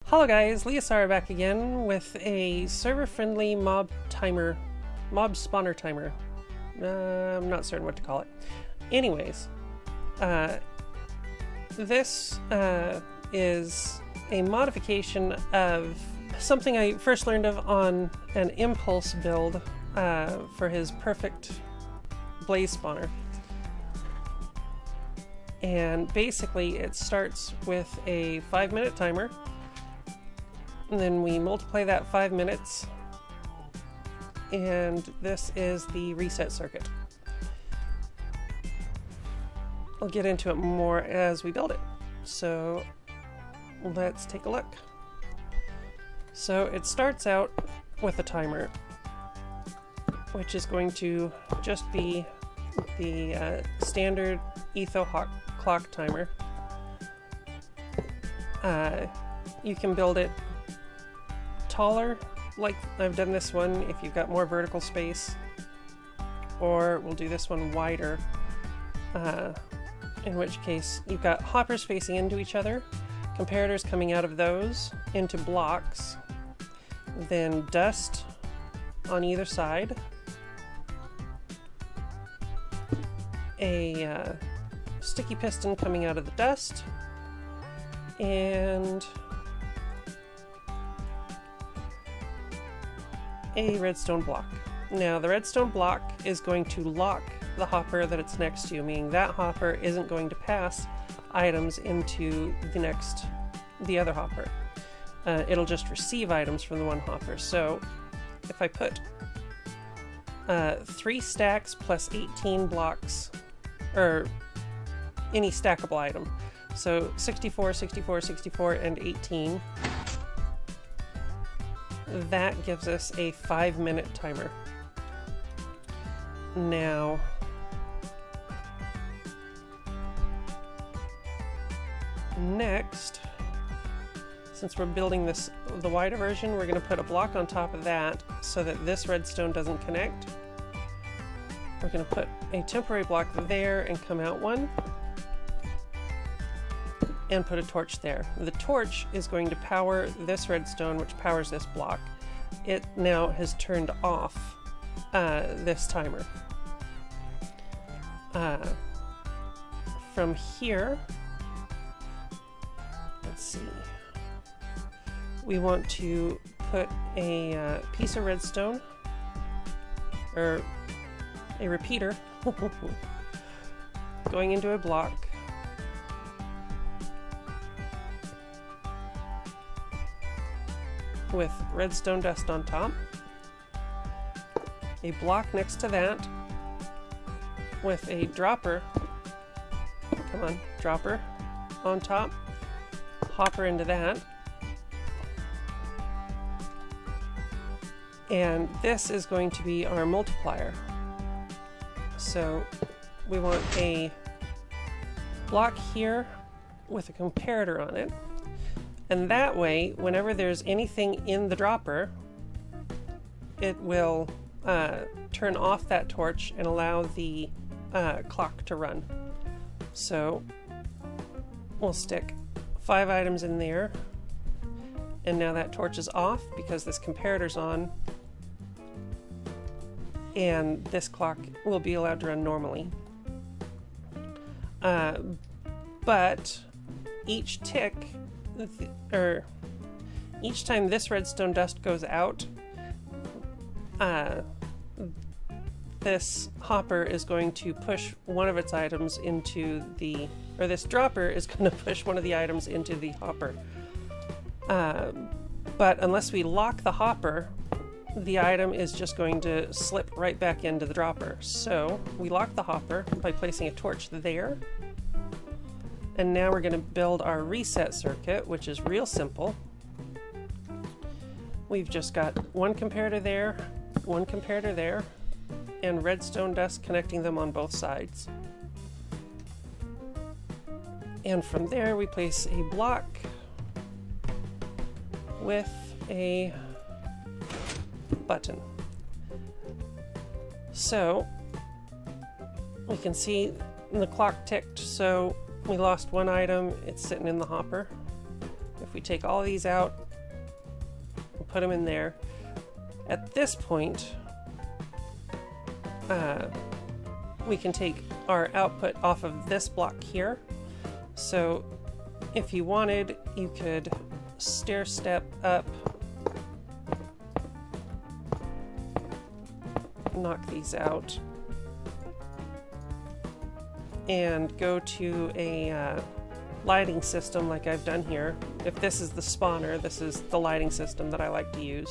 Hello guys, Leosara back again with a server-friendly mob spawner timer. I'm not certain what to call it. Anyways, this is a modification of something I first learned of on an Impulse build for his perfect blaze spawner. And basically it starts with a 5-minute timer. And then we multiply that 5 minutes, and this is the reset circuit. I'll get into it more as we build it. So let's take a look. So it starts out with a timer, which is going to just be the standard etho clock timer. You can build it taller, like I've done this one, if you've got more vertical space, or we'll do this one wider, in which case you've got hoppers facing into each other, comparators coming out of those into blocks, then dust on either side, a sticky piston coming out of the dust, and a redstone block. Now the redstone block is going to lock the hopper that it's next to, meaning that hopper isn't going to pass items into the other hopper. It'll just receive items from the one hopper. So if I put 3 stacks plus 18 blocks, or any stackable item, so 64, 64, 64, and 18, that gives us a 5-minute timer. Now, next, since we're building the wider version, we're going to put a block on top of that so that this redstone doesn't connect. We're going to put a temporary block there and come out one, and put a torch there. The torch is going to power this redstone, which powers this block. It now has turned off this timer. From here, let's see, we want to put a piece of redstone, or a repeater, going into a block, with redstone dust on top, a block next to that with a dropper, dropper on top, hopper into that, and this is going to be our multiplier. So we want a block here with a comparator on it. And that way, whenever there's anything in the dropper, it will turn off that torch and allow the clock to run. So we'll stick 5 items in there, and now that torch is off because this comparator's on, and this clock will be allowed to run normally. But each tick, or each time this redstone dust goes out, this hopper is going to push one of its items into or this dropper is going to push one of the items into the hopper. But unless we lock the hopper, the item is just going to slip right back into the dropper. So we lock the hopper by placing a torch there. And now we're going to build our reset circuit, which is real simple. We've just got one comparator there, one comparator there, and redstone dust connecting them on both sides. And from there we place a block with a button. So we can see the clock ticked, so we lost one item. It's sitting in the hopper. If if we take all of these out, put them in there, at this point, we can take our output off of this block here. So if you wanted, you could stair step up, knock these out, and go to a lighting system like I've done here. If this is the spawner, this is the lighting system that I like to use.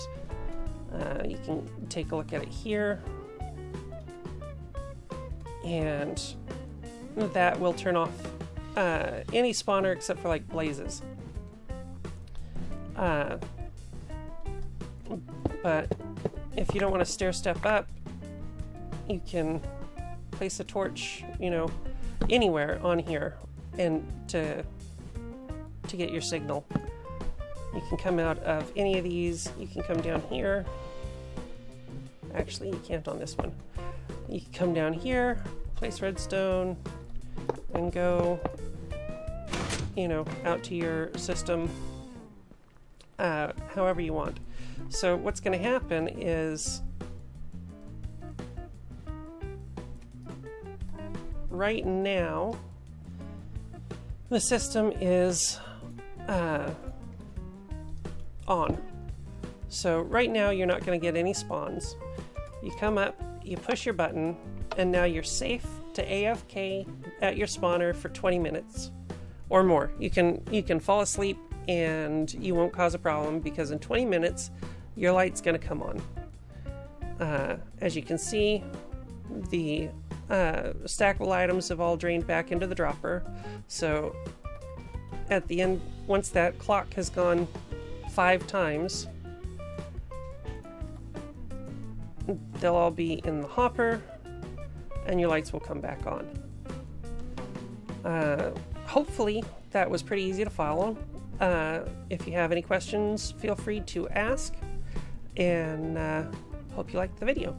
You can take a look at it here, and that will turn off any spawner except for like blazes. But if you don't want to stair step up, you can place a torch, you know, anywhere on here and to get your signal. You can come out of any of these. You can come down here. Actually, you can't on this one. You can come down here, place redstone, and go, you know, out to your system however you want. So what's going to happen is right now the system is on. So right now you're not going to get any spawns. You come up, you push your button, and now you're safe to AFK at your spawner for 20 minutes or more. You can fall asleep and you won't cause a problem, because in 20 minutes your light's going to come on. As you can see, the stackable items have all drained back into the dropper. So at the end, once that clock has gone 5 times, they'll all be in the hopper and your lights will come back on. Hopefully that was pretty easy to follow. If you have any questions, feel free to ask, and hope you liked the video.